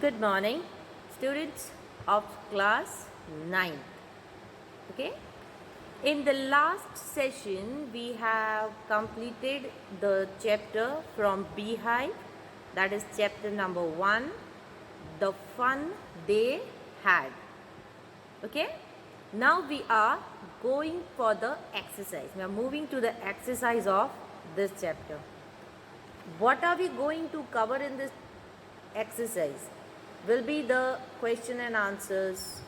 Good morning, students of class 9. Okay. In the last session, we have completed the chapter from Beehive, that is chapter number 1, the fun they had. Okay. Now we are going for the exercise. We are moving to the exercise of this chapter. What are we going to cover in this exercise? Will be the question and answers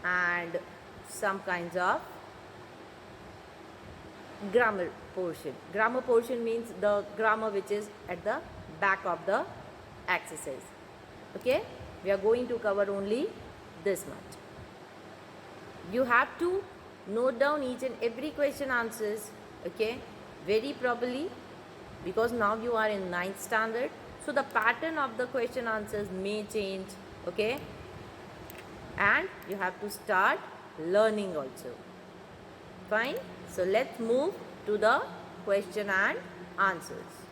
and some kinds of grammar portion. Grammar portion means the grammar which is at the back of the exercise. Okay, we are going to cover only this much. You have to note down each and every question answers, okay, very properly, because now you are in 9th standard. So the pattern of the question answers may change, okay, and you have to start learning also. Fine. So let's move to the question and answers.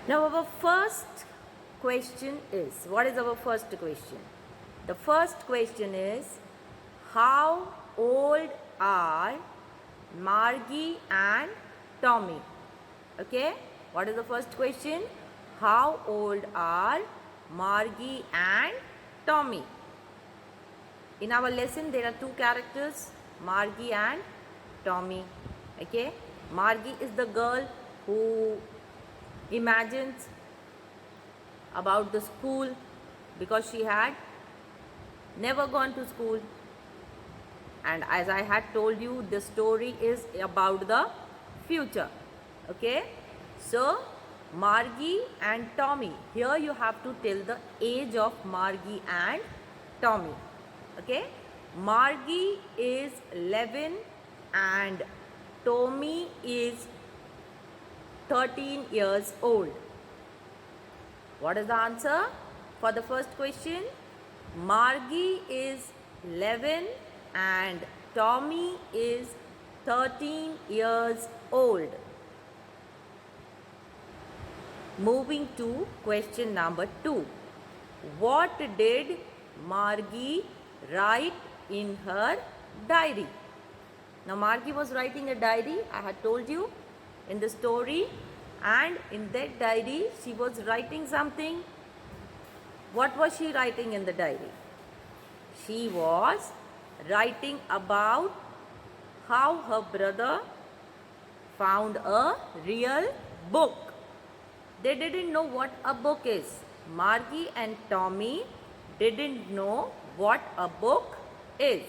Now our first question is, what is our first question? The first question is, how old are Margie and Tommy? Okay, what is the first question? How old are Margie and Tommy? In our lesson, there are two characters, Margie and Tommy. Okay, Margie is the girl who imagines about the school because she had never gone to school. And as I had told you, the story is about the future. Okay, so Margie and Tommy. Here you have to tell the age of Margie and Tommy. Okay, Margie is 11 and Tommy is 13 years old. What is the answer for the first question? Margie is 11 and Tommy is 13 years old. Moving to question number 2. What did Margie write in her diary? Now Margie was writing a diary, I had told you in the story, and in that diary she was writing something. What was she writing in the diary? She was writing about how her brother found a real book. They didn't know what a book is. Margie and Tommy didn't know what a book is.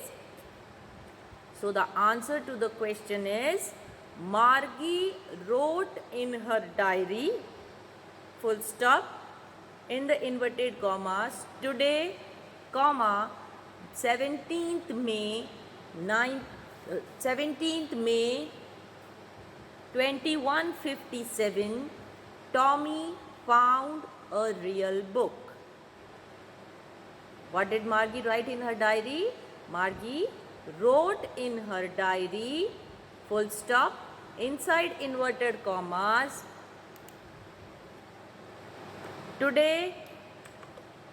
So the answer to the question is, Margie wrote in her diary, full stop, in the inverted commas, today, comma, 17th May 2157, Tommy found a real book. What did Margie write in her diary? Margie wrote in her diary, full stop, inside inverted commas, today,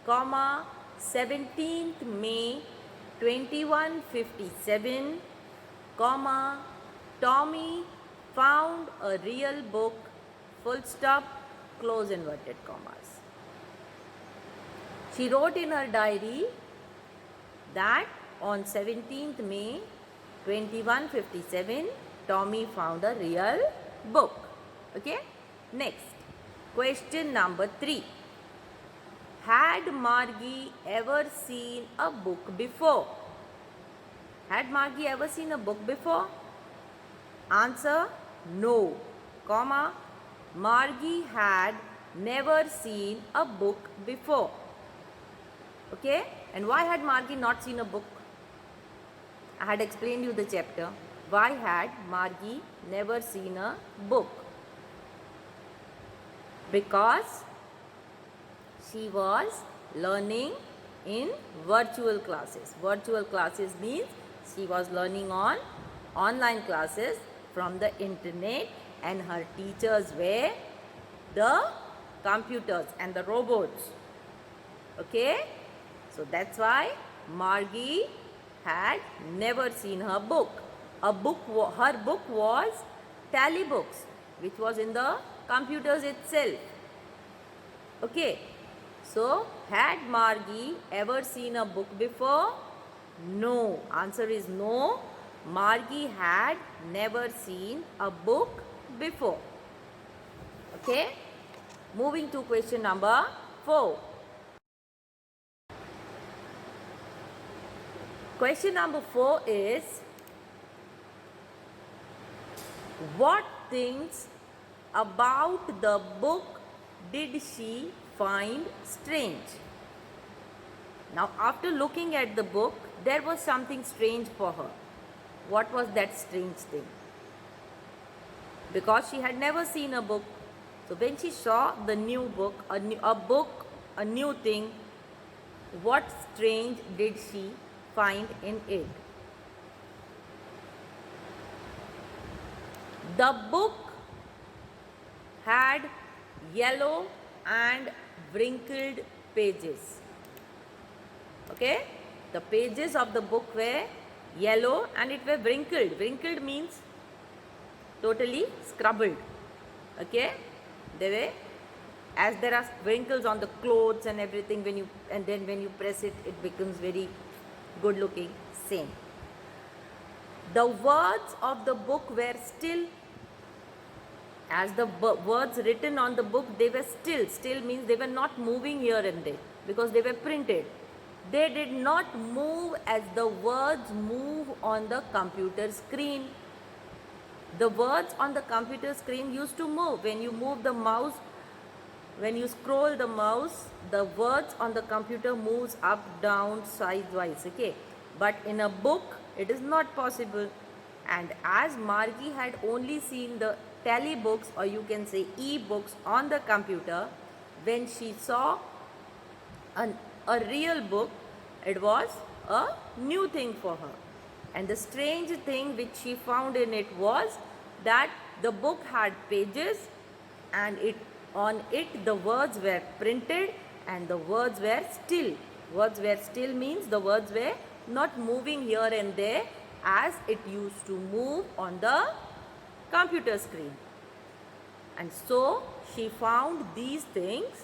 comma, 17th May 2157, comma, Tommy found a real book, full stop, close inverted commas. She wrote in her diary that on 17th May 2157, Tommy found a real book. Okay. Next, question number 3. Had Margie ever seen a book before? Had Margie ever seen a book before? Answer, no, comma, Margie had never seen a book before. Okay, and why had Margie not seen a book? I had explained you the chapter. Why had Margie never seen a book? Because she was learning in virtual classes. Virtual classes means she was learning on online classes from the internet, and her teachers were the computers and the robots. Okay? So that's why Margie had never seen her book. Her book was Tally Books, which was in the computers itself. Okay? So, had Margie ever seen a book before? No. Answer is no. Margie had never seen a book before. Okay? Moving to question number 4. Question number 4 is, what things about the book did she find strange? Now, after looking at the book, there was something strange for her. What was that strange thing? Because she had never seen a book. So when she saw the new book, a new thing, what strange did she find in it? The book had yellow and wrinkled pages. Okay? The pages of the book were yellow and it were wrinkled. Wrinkled means totally scrabbled. Okay? They were, as there are wrinkles on the clothes and everything, then when you press it, it becomes very good looking. Same. The words of the book were still, as the words written on the book, they were still. Still means they were not moving here and there because they were printed. They did not move as the words move on the computer screen. The words on the computer screen used to move. When you move the mouse, when you scroll the mouse, the words on the computer moves up, down, sidewise. Okay, but in a book, it is not possible. And as Margie had only seen the Tally books, or you can say e-books, on the computer, when she saw a real book, it was a new thing for her. And the strange thing which she found in it was that the book had pages and on it the words were printed and the words were still. Words were still means the words were not moving here and there as it used to move on the computer screen. And so she found these things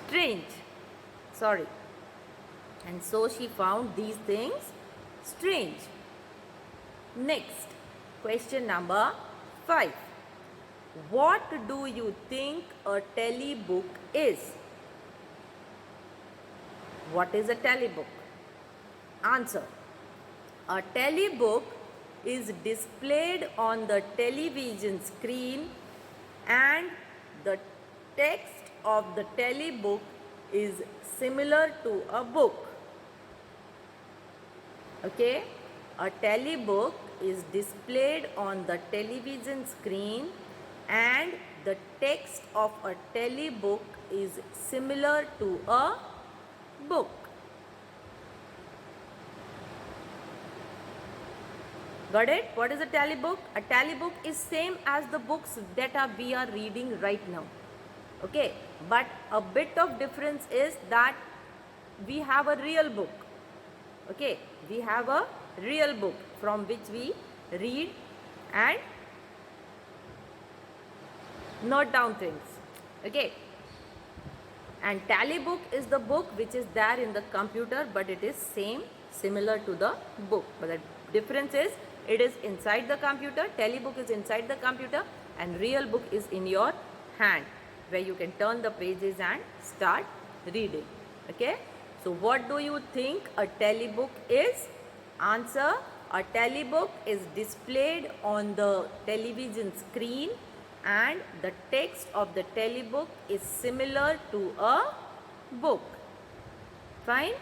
strange. Sorry. And so she found these things strange. Next, question number 5. What do you think a Tally book is? What is a Tally book? Answer. A Tally book is displayed on the television screen and the text of the Tally book is similar to a book. Okay? A Tally book is displayed on the television screen and the text of a Tally book is similar to a book. Got it? What is a Tally book? A Tally book is same as the books that we are reading right now. Okay? But a bit of difference is that we have a real book. Okay? We have a real book from which we read and note down things. Okay? And Tally book is the book which is there in the computer, but it is similar to the book. But the difference is it is inside the computer. Tally book is inside the computer and real book is in your hand, where you can turn the pages and start reading. Okay? So what do you think a Tally book is? Answer. A Tally book is displayed on the television screen and the text of the Tally book is similar to a book. Fine?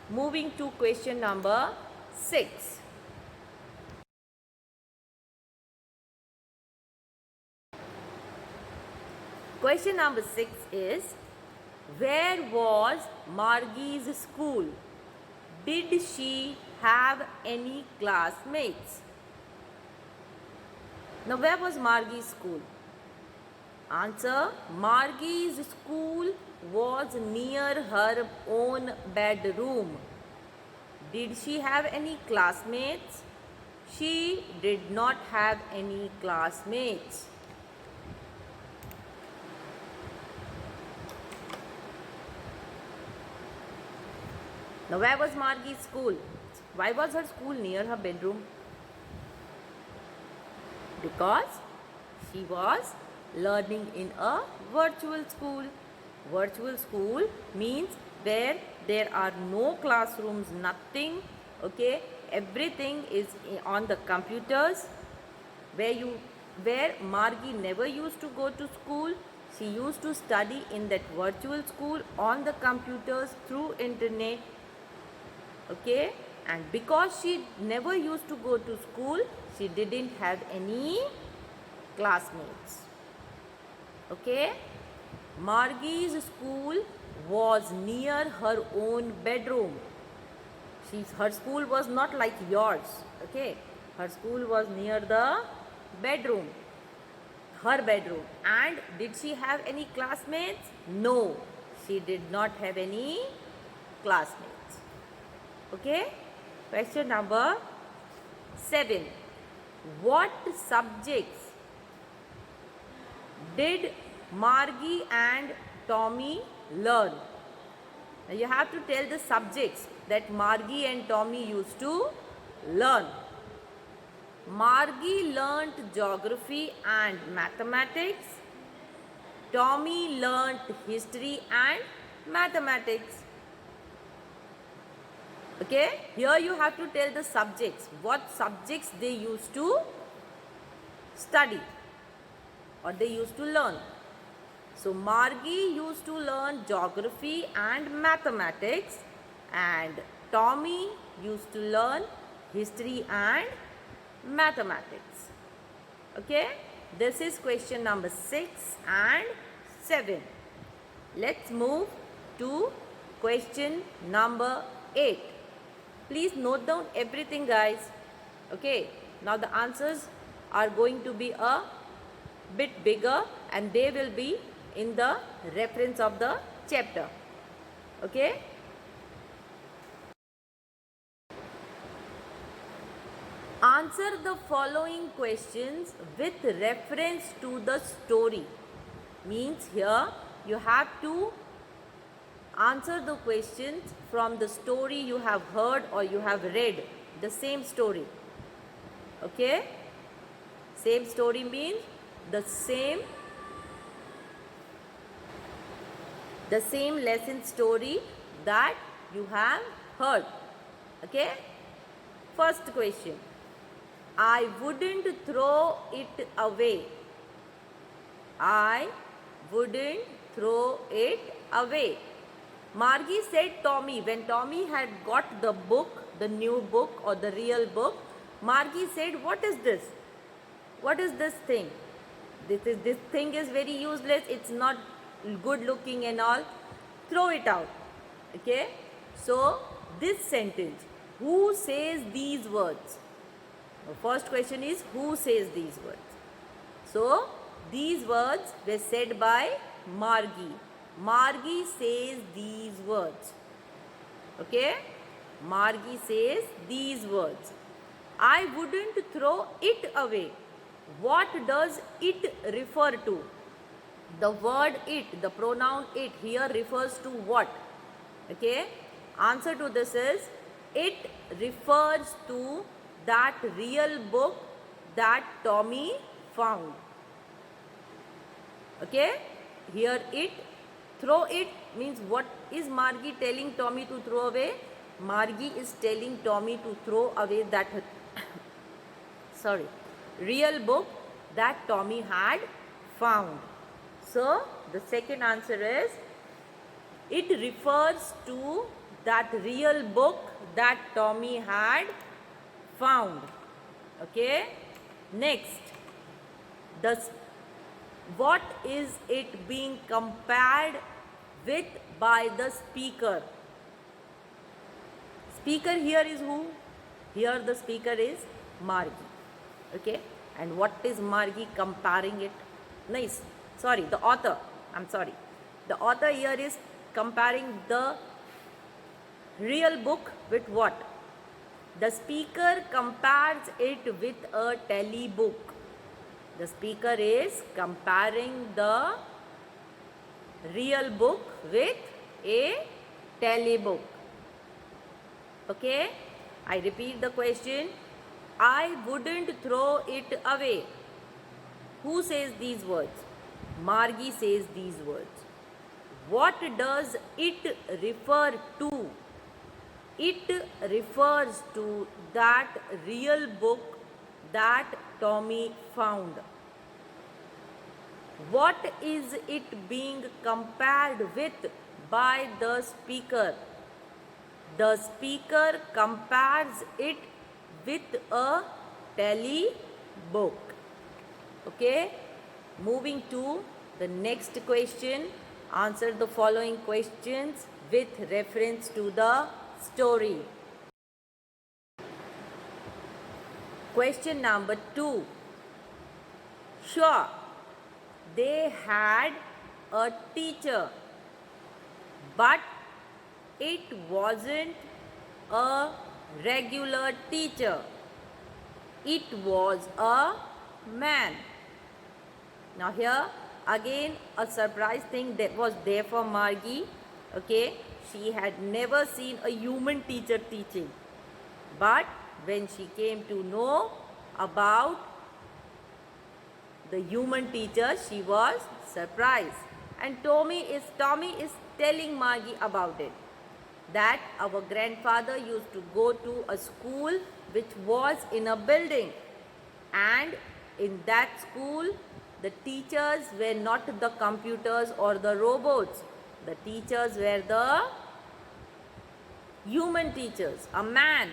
Moving to question number 6. Question number 6 is, where was Margie's school? Did she have any classmates? Now, where was Margie's school? Answer. Margie's school was near her own bedroom. Did she have any classmates? She did not have any classmates. Now, where was Margie's school? Why was her school near her bedroom? Because she was learning in a virtual school. Virtual school means where there are no classrooms, nothing. Okay, everything is on the computers. Where Margie never used to go to school, she used to study in that virtual school on the computers through internet. Okay, and because she never used to go to school, she didn't have any classmates. Okay, Margie's school was near her own bedroom. Her school was not like yours. Okay, her school was near the bedroom, her bedroom. And did she have any classmates? No, she did not have any classmates. Okay, question number 7. What subjects did Margie and Tommy learn? Now you have to tell the subjects that Margie and Tommy used to learn. Margie learnt geography and mathematics. Tommy learnt history and mathematics. Okay, here you have to tell the subjects, what subjects they used to study or they used to learn. So, Margie used to learn geography and mathematics, and Tommy used to learn history and mathematics. Okay, this is question number 6 and 7. Let's move to question number 8. Please note down everything, guys. Okay, now the answers are going to be a bit bigger and they will be in the reference of the chapter. Okay. Answer the following questions with reference to the story. Means here you have to answer the questions from the story you have heard or you have read, the same story. Okay, same story means the same lesson story that you have heard. Okay, first question. I wouldn't throw it away. I wouldn't throw it away. Margie said Tommy, when Tommy had got the book, the new book or the real book, Margie said, what is this? What is this thing? This thing is very useless, it's not good looking and all. Throw it out. Okay. So, this sentence, who says these words? The first question is, who says these words? So, these words were said by Margie. Margie says these words. Okay? Margie says these words. I wouldn't throw it away. What does it refer to? The word it, the pronoun it here refers to what? Okay? Answer to this is, it refers to that real book that Tommy found. Okay? Here it, throw it means what is Margie telling Tommy to throw away? Margie is telling Tommy to throw away that real book that Tommy had found. So, the second answer is, it refers to that real book that Tommy had found. Okay? Next, what is it being compared with by the speaker? Speaker here is who? Here the speaker is Margie. Okay? And what is Margie comparing it? Nice. sorry, the author, I'm sorry. The author here is comparing the real book with what? The speaker compares it with a telebook. The speaker is comparing the real book with a telebook. Okay? I repeat the question. I wouldn't throw it away. Who says these words? Margie says these words. What does it refer to? It refers to that real book that Tommy found. What is it being compared with by the speaker? The speaker compares it with a telebook. Okay? Moving to the next question. Answer the following questions with reference to the story. Question number 2. Sure, they had a teacher, but it wasn't a regular teacher. It was a man. Now here again a surprise thing that was there for Margie. Okay, she had never seen a human teacher teaching, but when she came to know about the human teacher, she was surprised. And Tommy is telling Margie about it, that our grandfather used to go to a school which was in a building, and in that school the teachers were not the computers or the robots. The teachers were the human teachers, a man.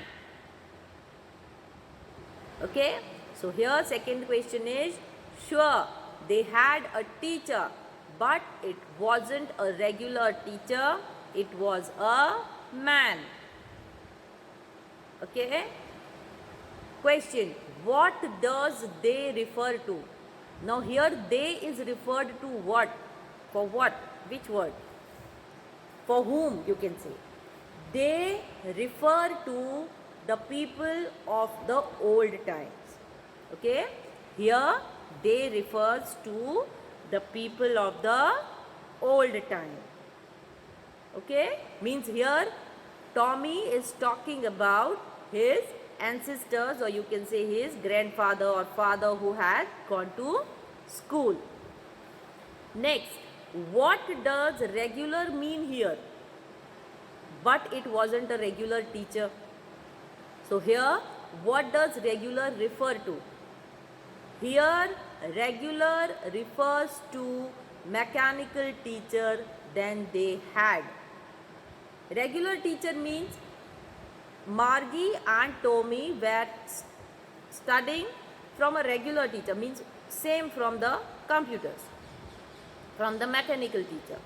Okay, so here second question is, sure, they had a teacher, but it wasn't a regular teacher, it was a man. Okay, question, what does they refer to? Now here they is referred to what? For what? Which word? For whom, you can say. They refer to the people of the old times. Okay, here they refers to the people of the old time. Okay, means here Tommy is talking about his ancestors, or you can say his grandfather or father who had gone to school. Next, what does regular mean here? But it wasn't a regular teacher. So here, what does regular refer to? Here, regular refers to mechanical teacher than they had. Regular teacher means Margie and Tommy were studying from a regular teacher, means same from the computers, from the mechanical teacher.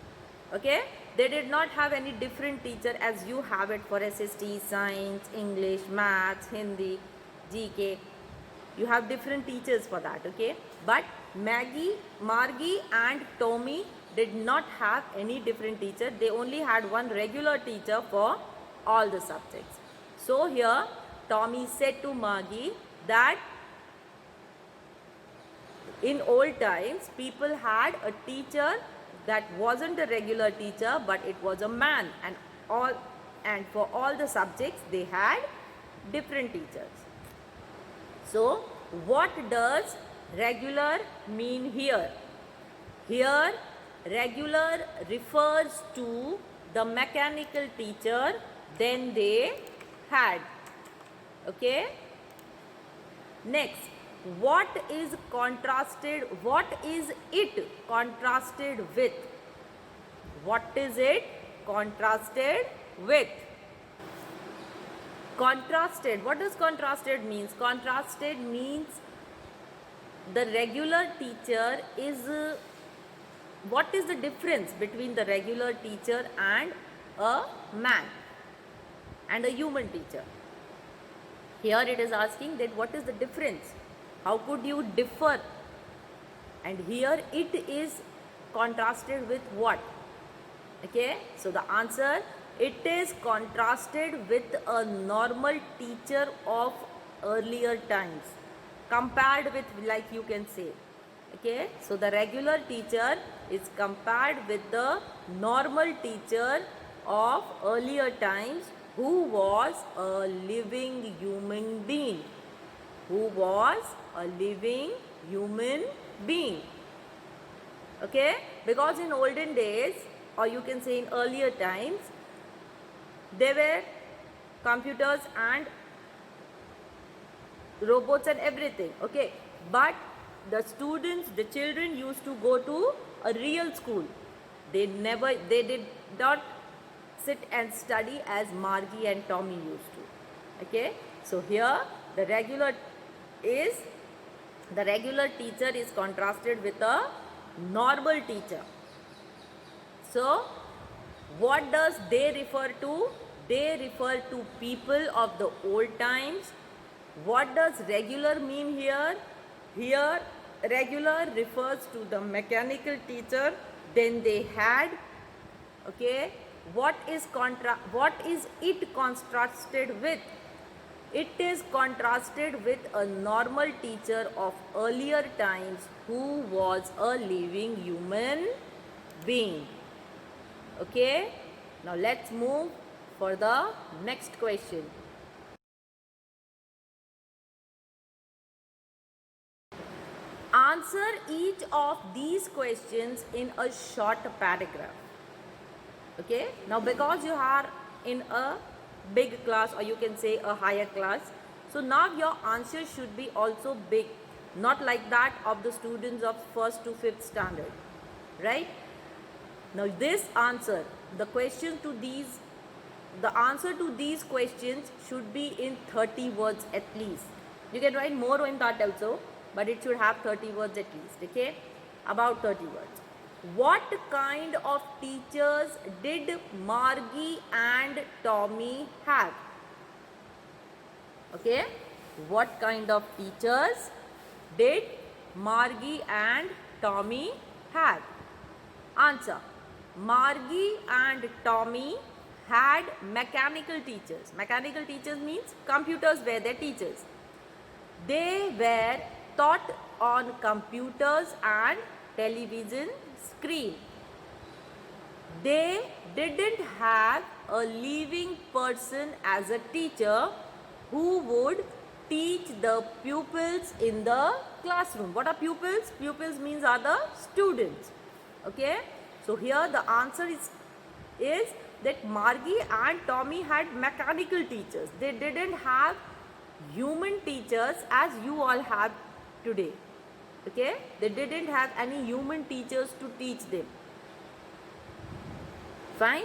Okay, they did not have any different teacher as you have it for SST, science, English, maths, Hindi, GK. You have different teachers for that. Okay, but Margie and Tommy did not have any different teacher. They only had one regular teacher for all the subjects. So here Tommy said to Margie that in old times people had a teacher that wasn't a regular teacher, but it was a man, and for all the subjects they had different teachers. So what does regular mean here? Here regular refers to the mechanical teacher than they had. Okay, next, what is contrasted? What is it contrasted with? What is it contrasted with? Contrasted, what does contrasted means? Contrasted means the regular teacher is, what is the difference between the regular teacher and a man and a human teacher? Here it is asking that what is the difference? How could you differ and here it is contrasted with what? Okay, so the answer, it is contrasted with a normal teacher of earlier times, compared with, like you can say. Okay, so the regular teacher is compared with the normal teacher of earlier times, who was a living human being. Who was a living human being. Okay, because in olden days, or you can say in earlier times, there were computers and robots and everything. Okay, but the students, the children used to go to a real school. They did not sit and study as Margie and Tommy used to. Okay, so here the regular teacher is contrasted with a normal teacher. So what does they refer to? They refer to people of the old times. What does regular mean here? Here regular refers to the mechanical teacher then they had. Okay, what is it contrasted with? It is contrasted with a normal teacher of earlier times who was a living human being. Okay, now let's move for the next question. Answer each of these questions in a short paragraph. Okay, now because you are in a big class, or you can say a higher class, so now your answer should be also big, not like that of the students of 1st to 5th standard, right? Now this answer, the answer to these questions should be in 30 words at least. You can write more in that also, but it should have 30 words at least. Okay, about 30 words. What kind of teachers did Margie and Tommy have? Okay, what kind of teachers did Margie and Tommy have? Answer, Margie and Tommy had mechanical teachers. Mechanical teachers means computers were their teachers. They were taught on computers and television screen. They didn't have a living person as a teacher who would teach the pupils in the classroom. What are pupils? Pupils means are the students. Okay, so here the answer is that Margie and Tommy had mechanical teachers. They didn't have human teachers as you all have today. Okay, they didn't have any human teachers to teach them. Fine,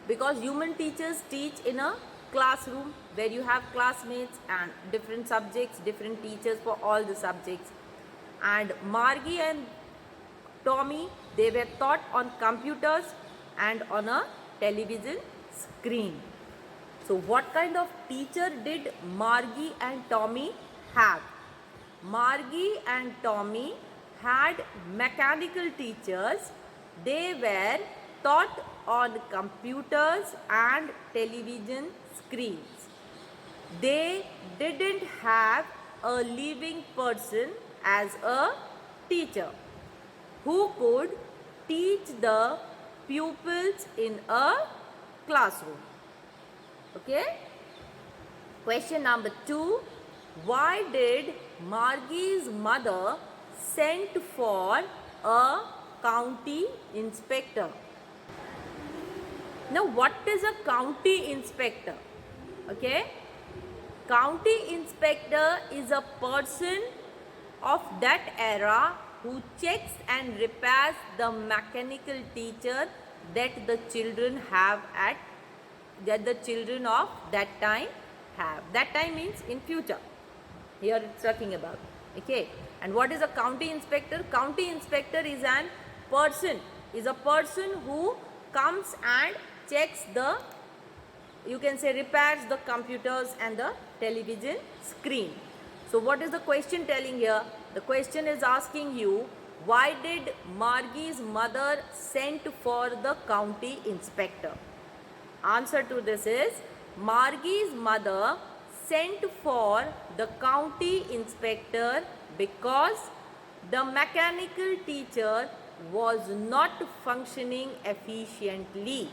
because human teachers teach in a classroom where you have classmates and different subjects, different teachers for all the subjects. And Margie and Tommy, they were taught on computers and on a television screen. So what kind of teacher did Margie and Tommy have? Margie and Tommy had mechanical teachers. They were taught on computers and television screens. They didn't have a living person as a teacher who could teach the pupils in a classroom. Okay? Question number 2. Why did Margie's mother sent for a county inspector? Now, what is a county inspector? Okay? County inspector is a person of that era who checks and repairs the mechanical teacher that the children of that time have. That time means in future. Here it's talking about. Okay. And what is a county inspector? County inspector is a person who comes and checks the, you can say, repairs the computers and the television screen. So what is the question telling here? The question is asking you, Why did Margie's mother sent for the county inspector? Answer to this is Margie's mother sent for the county inspector because the mechanical teacher was not functioning efficiently.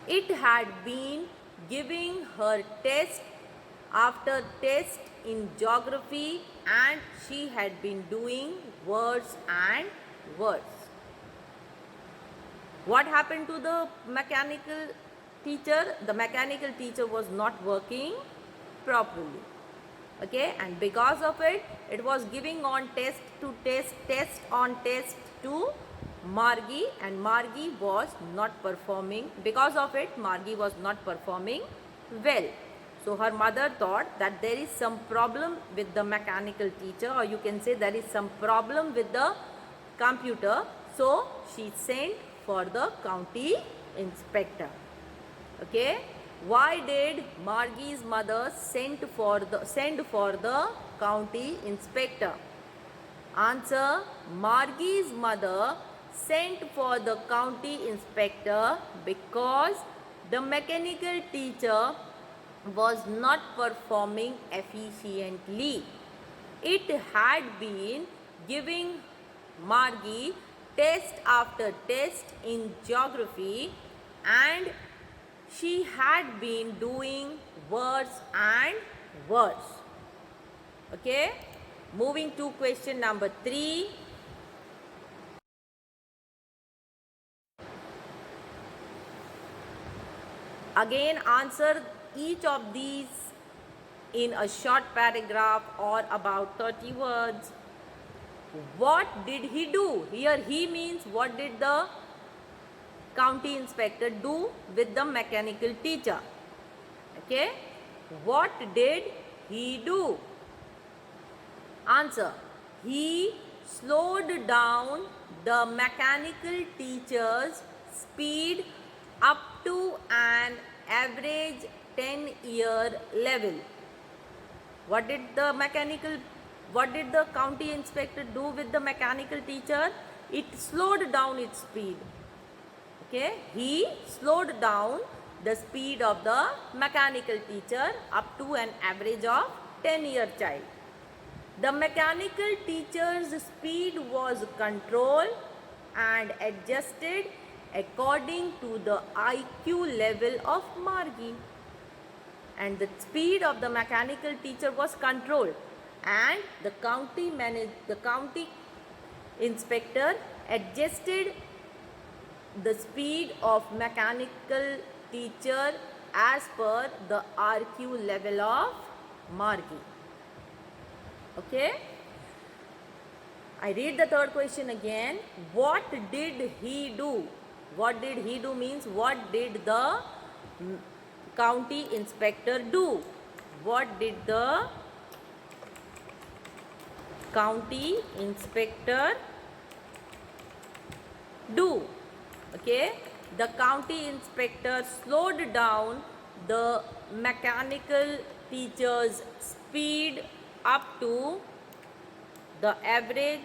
It had been giving her test after test in geography and she had been doing worse and worse. What happened to the mechanical teacher? The mechanical teacher was not working properly. Okay, and because of it, it was giving on test to test, test on test to Margie, and Margie was not performing. Because of it, Margie was not performing well. So her mother thought that there is some problem with the mechanical teacher, or you can say there is some problem with the computer. So she sent for the county inspector. Okay, why did Margie's mother send for the county inspector? Answer: Margie's mother sent for the county inspector because the mechanical teacher was not performing efficiently. It had been giving Margie test after test in geography and she had been doing worse and worse. Okay, moving to question number 3. Again, answer each of these in a short paragraph or about 30 words. What did he do? Here he means what did the county inspector do with the mechanical teacher? Okay, what did he do? Answer: he slowed down the mechanical teacher's speed up to an average 10-year level. What did the county inspector do with the mechanical teacher? It slowed down its speed. Okay, he slowed down the speed of the mechanical teacher up to an average of 10-year child. The mechanical teacher's speed was controlled and adjusted according to the IQ level of Margie. And the speed of the mechanical teacher was controlled, and the county inspector adjusted the speed of mechanical teacher as per the IQ level of Margie. Okay, I read the third question again. What did he do? What did he do means what did the county inspector do? What did the county inspector do? Okay, the county inspector slowed down the mechanical teacher's speed up to the average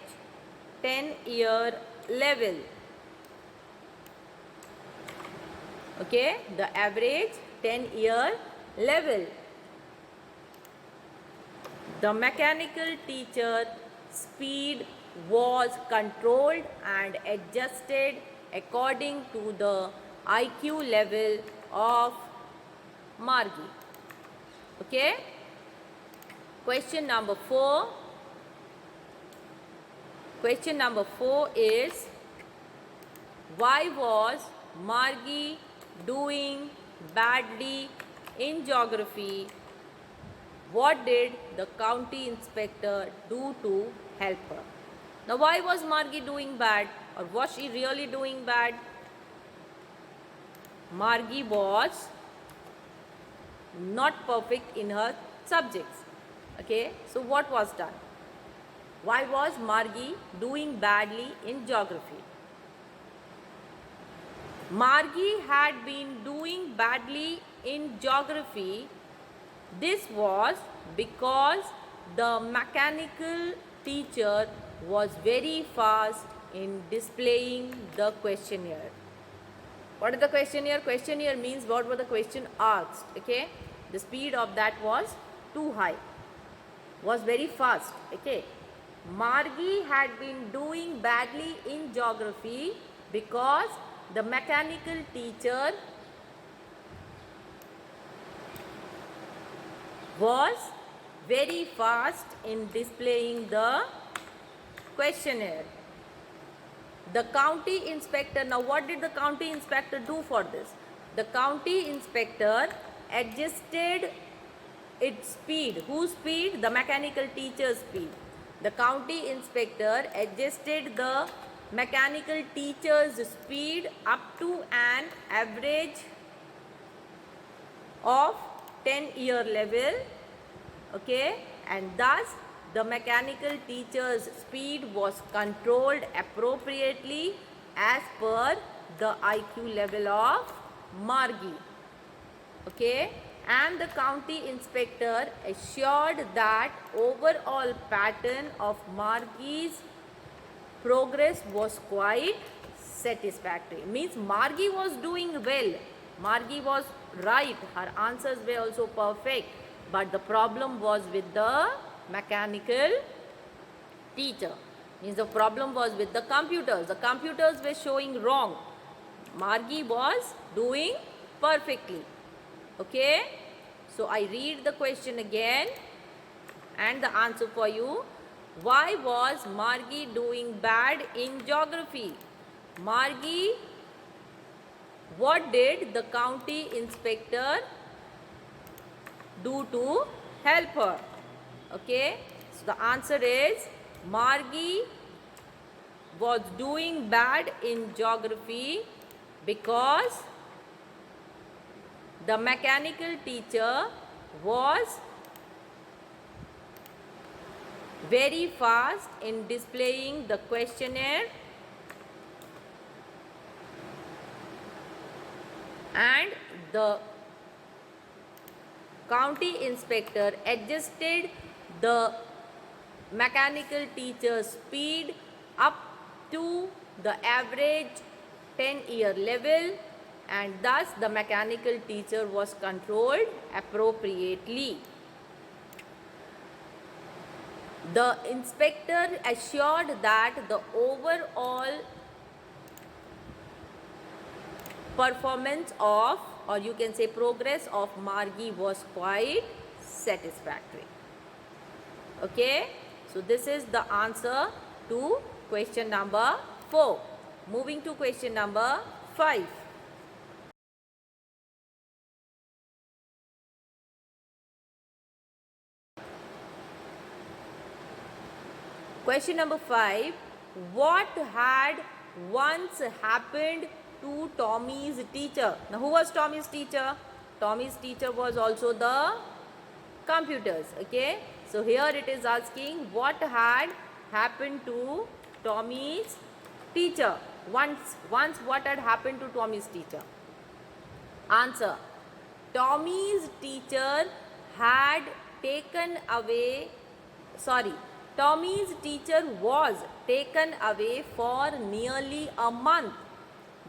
10-year level. Okay, the average 10-year level. The mechanical teacher speed was controlled and adjusted according to the IQ level of Margie. Okay, question number 4. Question number 4 is, why was Margie doing badly in geography? What did the county inspector do to help her? Now, why was Margie doing bad, or was she really doing bad? Margie was not perfect in her subjects. Okay, so what was done? Why was Margie doing badly in geography? Margie had been doing badly in geography. This was because the mechanical teacher was very fast in displaying the questionnaire. What is the questionnaire? Questionnaire means what was the question asked. Okay, the speed of that was too high, was very fast. Okay, Margie had been doing badly in geography because the mechanical teacher was very fast in displaying the questionnaire. The county inspector, now what did the county inspector do for this? The county inspector adjusted its speed. Whose speed? The mechanical teacher's speed. The county inspector adjusted the mechanical teacher's speed up to an average of 10-year level. Okay, and thus the mechanical teacher's speed was controlled appropriately as per the IQ level of Margie. Okay, and the county inspector assured that overall pattern of Margie's progress was quite satisfactory. Means Margie was doing well. Margie was right. Her answers were also perfect. But the problem was with the mechanical teacher. Means the problem was with the computers. The computers were showing wrong. Margie was doing perfectly. Okay. So I read the question again and the answer for you. Why was Margie doing bad in geography? Margie, what did the county inspector do to help her? Okay, so the answer is Margie was doing bad in geography because the mechanical teacher was very fast in displaying the questionnaire and the county inspector adjusted the mechanical teacher's speed up to the average 10-year level, and thus the mechanical teacher was controlled appropriately. The inspector assured that the overall performance of, or you can say progress of, Margie was quite satisfactory. Okay, so this is the answer to question number 4. Moving to question number 5. Question number 5. What had once happened to Tommy's teacher? Now, who was Tommy's teacher? Tommy's teacher was also the computers. Okay, so here it is asking what had happened to Tommy's teacher. Once what had happened to Tommy's teacher? Answer: Tommy's teacher had taken away, Tommy's teacher was taken away for nearly a month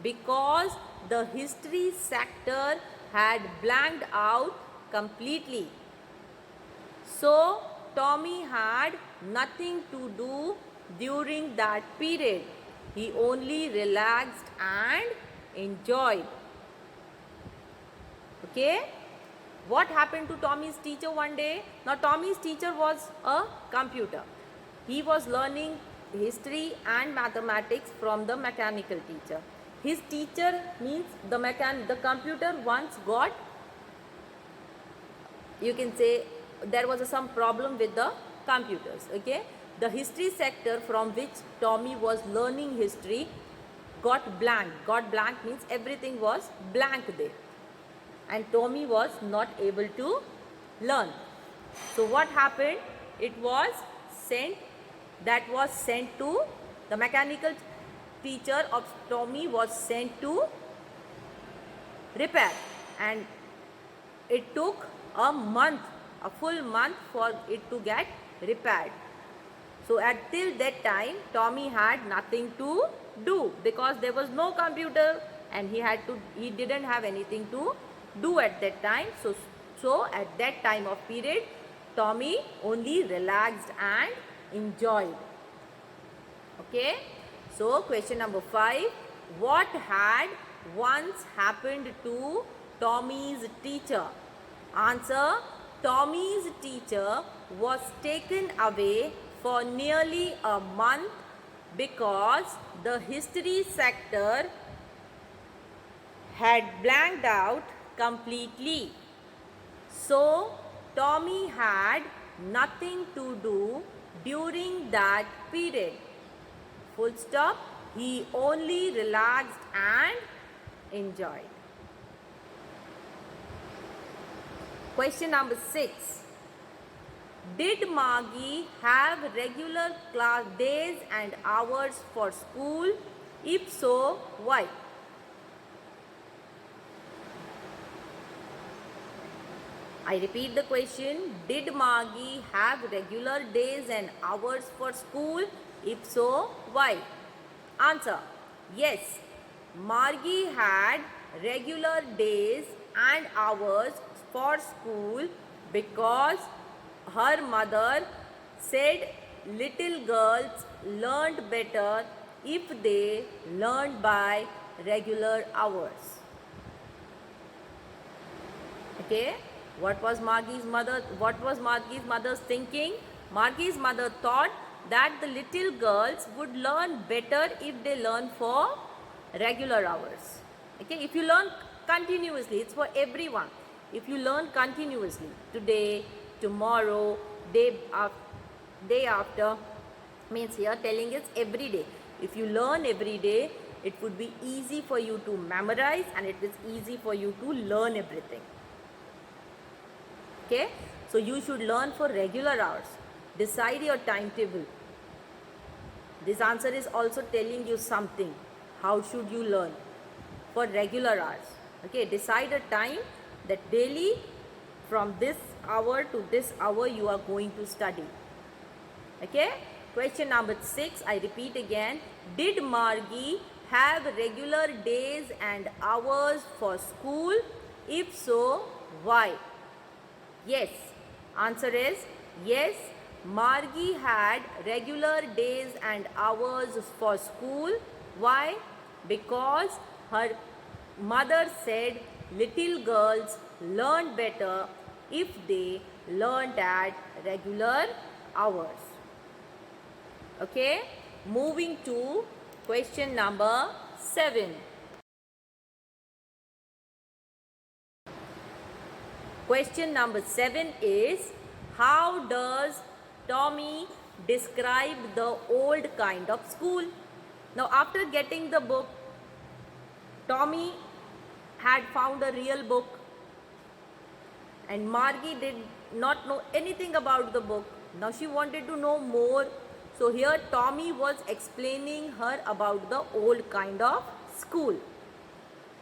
because the history sector had blanked out completely. So, Tommy had nothing to do during that period. He only relaxed and enjoyed. Okay? What happened to Tommy's teacher one day? Now, Tommy's teacher was a computer. He was learning history and mathematics from the mechanical teacher. His teacher means the computer once got, you can say, there was some problem with the computers. Okay, the history sector from which Tommy was learning history got blank. Got blank means everything was blank there, and Tommy was not able to learn. So what happened? It was sent to the mechanical teacher of Tommy was sent to repair, and it took a full month for it to get repaired. So at till that time, Tommy had nothing to do because there was no computer and he didn't have anything to do at that time. So at that time of period, Tommy only relaxed and enjoyed. Okay. So question number 5. What had once happened to Tommy's teacher? Answer. Tommy's teacher was taken away for nearly a month because the history sector had blanked out completely. So Tommy had nothing to do during that period. Full stop. He only relaxed and enjoyed. Question number 6. Did Margie have regular class days and hours for school? If so, why? I repeat the question. Did Margie have regular days and hours for school? If so, why? Answer. Yes. Margie had regular days and hours for school because her mother said little girls learned better if they learned by regular hours. Okay. What was Margie's mother's thinking? Margie's mother thought that the little girls would learn better if they learn for regular hours. Okay, if you learn continuously, it's for everyone. If you learn continuously, today, tomorrow, day after, means here telling it's every day. If you learn every day, it would be easy for you to memorize and it is easy for you to learn everything. Okay, so you should learn for regular hours. Decide your timetable. This answer is also telling you something. How should you learn? For regular hours. Okay, decide a time that daily from this hour to this hour you are going to study. Okay, question number 6. I repeat again. Did Margie have regular days and hours for school? If so, why? Yes. Answer is yes. Margie had regular days and hours for school. Why? Because her mother said little girls learn better if they learned at regular hours. Okay. Moving to question number 7. Question number 7 is, how does Tommy describe the old kind of school? Now after getting the book, Tommy had found a real book and Margie did not know anything about the book. Now she wanted to know more. So here Tommy was explaining her about the old kind of school.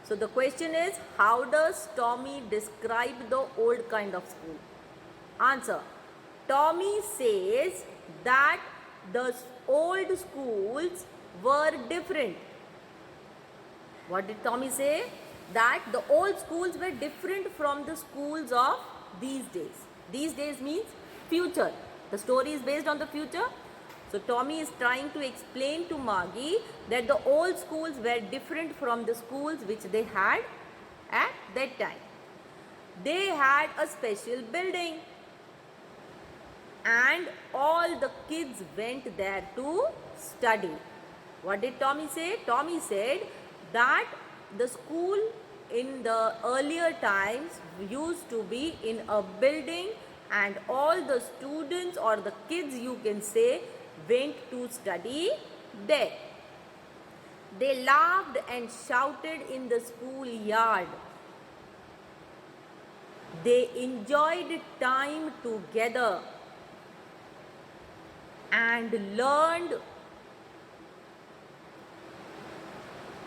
So the question is, how does Tommy describe the old kind of school? Answer. Tommy says that the old schools were different. What did Tommy say? That the old schools were different from the schools of these days. These days means future. The story is based on the future. So Tommy is trying to explain to Margie that the old schools were different from the schools which they had at that time. They had a special building and all the kids went there to study. What did Tommy say? Tommy said that the school in the earlier times used to be in a building and all the students or the kids, you can say, went to study there. They laughed and shouted in the schoolyard. They enjoyed time together and learned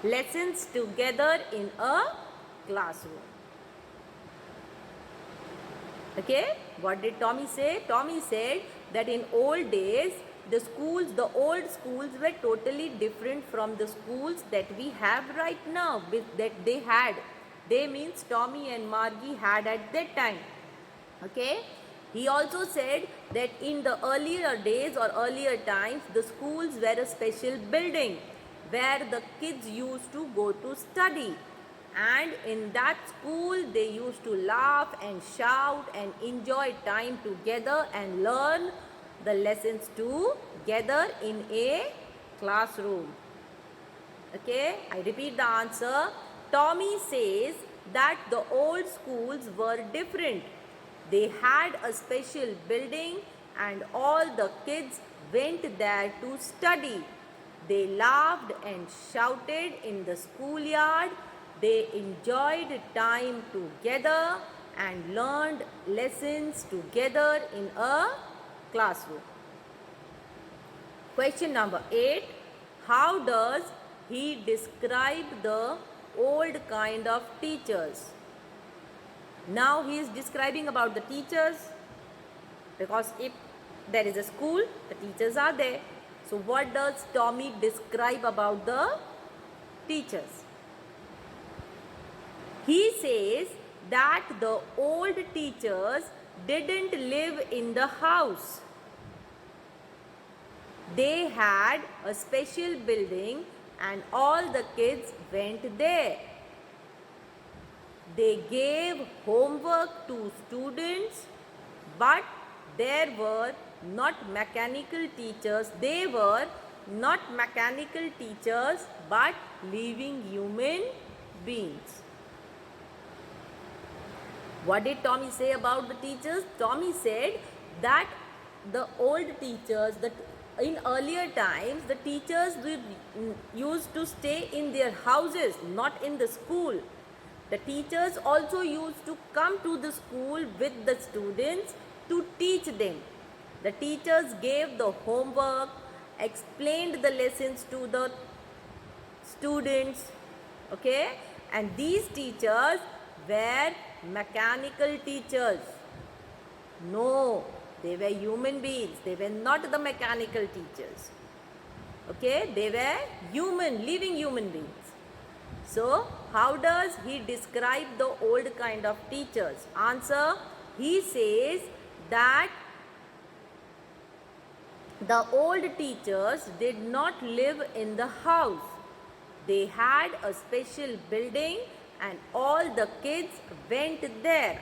lessons together in a classroom. Okay, what did Tommy say? Tommy said that in old days the old schools were totally different from the schools that we have right now, that they had. They means Tommy and Margie had at that time. Okay. He also said that in the earlier days or earlier times, the schools were a special building where the kids used to go to study. And in that school, they used to laugh and shout and enjoy time together and learn the lessons together in a classroom. Okay, I repeat the answer. Tommy says that the old schools were different. They had a special building and all the kids went there to study. They laughed and shouted in the schoolyard. They enjoyed time together and learned lessons together in a classroom. Question number 8. How does he describe the old kind of teachers? Now he is describing about the teachers, because if there is a school, the teachers are there. So what does Tommy describe about the teachers? He says that the old teachers didn't live in the house. They had a special building and all the kids went there. They gave homework to students, but there were not mechanical teachers. They were not mechanical teachers, but living human beings. What did Tommy say about the teachers? Tommy said that the old teachers, that in earlier times, the teachers used to stay in their houses, not in the school. The teachers also used to come to the school with the students to teach them. The teachers gave the homework, explained the lessons to the students. Okay? And these teachers were mechanical teachers. No, they were human beings. They were not the mechanical teachers. Okay? They were human, living human beings. So, how does he describe the old kind of teachers? Answer, he says that the old teachers did not live in the house. They had a special building and all the kids went there.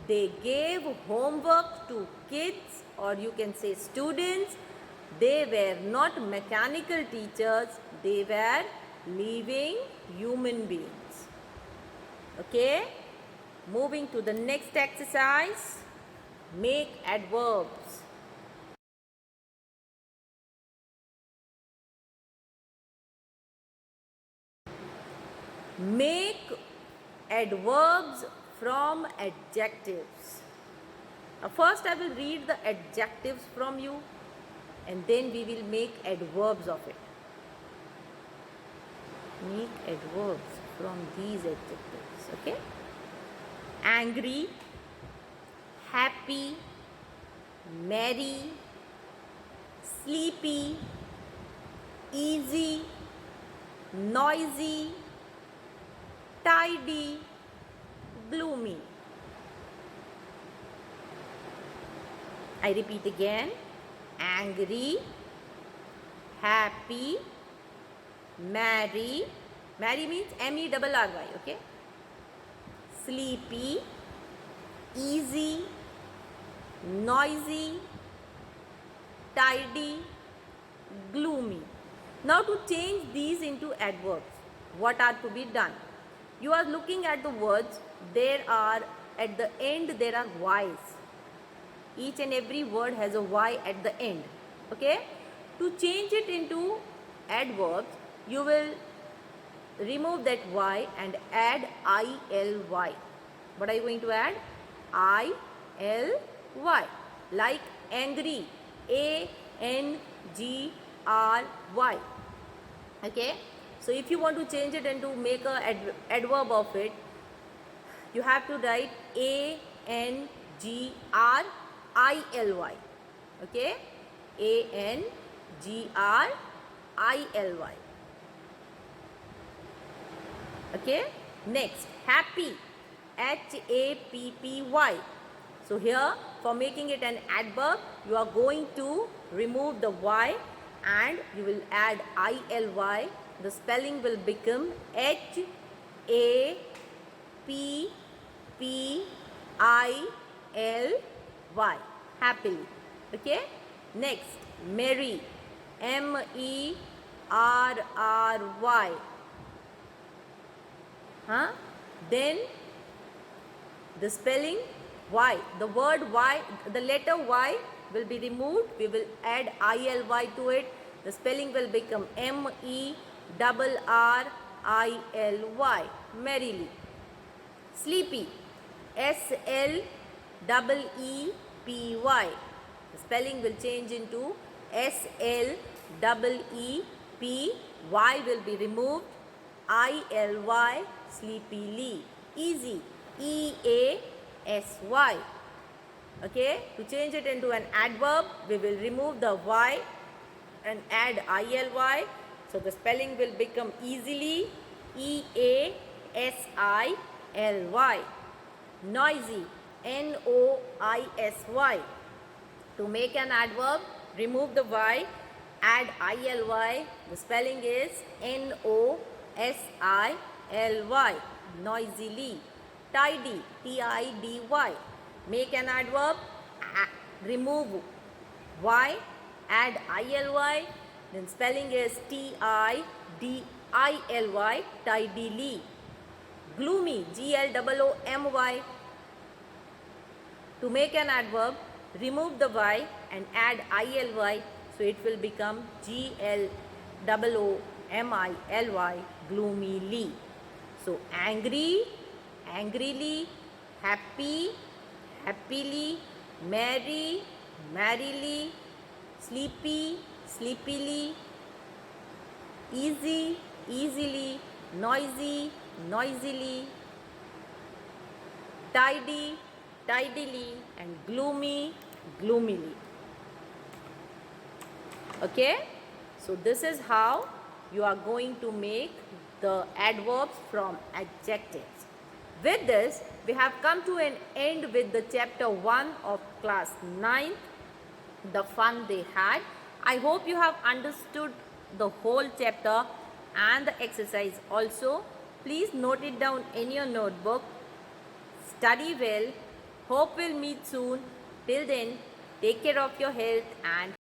They gave homework to kids, or you can say students. They were not mechanical teachers. They were living human beings. Okay? Moving to the next exercise. Make adverbs. Make adverbs from adjectives. First I will read the adjectives from you and then we will make adverbs of it. Make adverbs from these adjectives. Okay? Angry, happy, merry, sleepy, easy, noisy, tidy, gloomy. I repeat again. Angry, happy, merry. Merry means M-E-R-R-Y. Okay? Sleepy, easy, noisy, tidy, gloomy. Now to change these into adverbs, what are to be done? You are looking at the words, there are, at the end there are Y's. Each and every word has a Y at the end. Okay? To change it into adverbs, you will remove that Y and add I-L-Y. What are you going to add? I-L-Y. Like angry. A-N-G-R-Y. Okay? So if you want to change it and to make a adverb of it, you have to write A-N-G-R-I-L-Y. Okay? A-N-G-R-I-L-Y. Okay, next happy, H-A-P-P-Y. So here for making it an adverb, you are going to remove the Y and you will add I-L-Y. The spelling will become H-A-P-P-I-L-Y, happily. Okay, next merry, M-E-R-R-Y. Then the spelling Y, the word Y, the letter Y will be removed. We will add I-L-Y to it. The spelling will become M-E-R-R-I-L-Y, merrily. Sleepy, S-L-E-E-P-Y. The spelling will change into S-L-E-E-P. Y will be removed. I-L-Y, sleepily. Easy, E-A-S-Y. Okay, to change it into an adverb, we will remove the Y and add I-L-Y. So the spelling will become easily, E-A-S-I-L-Y. Noisy, N-O-I-S-Y. To make an adverb, remove the Y, add I-L-Y. The spelling is N-O-S-I-L-Y, noisily. Tidy, T-I-D-Y. Make an adverb, remove Y, add I-L-Y. Then spelling is T-I-D-I-L-Y, tidily. Gloomy, G-L-O-O-M-Y. To make an adverb, remove the Y and add I-L-Y. So it will become G-L-O-O-M-I-L-Y, gloomily. So angry, angrily, happy, happily, merry, merrily, sleepy, sleepily, easy, easily, noisy, noisily, tidy, tidily, and gloomy, gloomily. Okay, so this is how you are going to make the adverbs from adjectives. With this, we have come to an end with the chapter 1 of class 9, the fun they had. I hope you have understood the whole chapter and the exercise also. Please note it down in your notebook. Study well. Hope we'll meet soon. Till then, take care of your health and